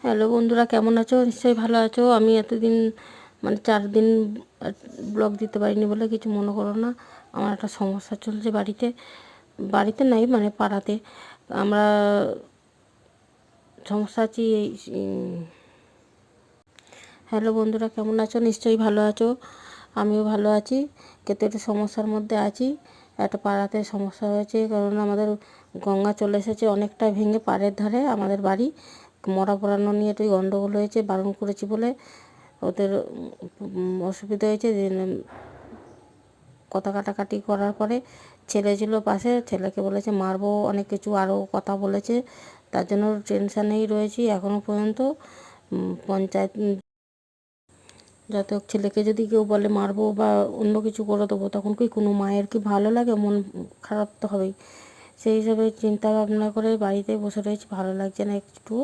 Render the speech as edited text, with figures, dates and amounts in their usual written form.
Hello বন্ধুরা, কেমন আছো? নিশ্চয়ই ভালো আছো। আমি এতদিন 4 দিন ব্লগ দিতে পারিনি বলে কিছু মনে করো না। আমার একটা সমস্যা চলছে বাড়িতে। বাড়িতে নাই, পাড়াতে। আমরা সমস্যা আছি এই। হ্যালো বন্ধুরা, কেমন আছো? নিশ্চয়ই ভালো আছো। আমিও ভালো আছি, কিন্তু একটু সমস্যার মধ্যে আছি। একটা পাড়াতে সমস্যা হয়েছে, কারণ আমাদের গঙ্গা চলে এসেছে অনেকটা ভেঙে পাড়ের ধারে আমাদের বাড়ি। মরা পড়ানো নিয়ে একটু গণ্ডগোল হয়েছে, বারণ করেছি বলে ওদের অসুবিধা হয়েছে। কথা কাটাকাটি করার পরে ছেলে ছিল পাশে, ছেলেকে বলেছে মারবো, অনেক কিছু আরও কথা বলেছে। তার জন্য টেনশানেই রয়েছি এখনও পর্যন্ত। পঞ্চায়েত যাতে হোক, ছেলেকে যদি কেউ বলে মারবো বা অন্য কিছু করে দেবো, তখন কি কোনো মায়ের কি ভালো লাগে? মন খারাপ তো হবেই। সেই হিসাবে চিন্তা ভাবনা করে বাড়িতে বসে রয়েছি, ভালো লাগছে না একটু।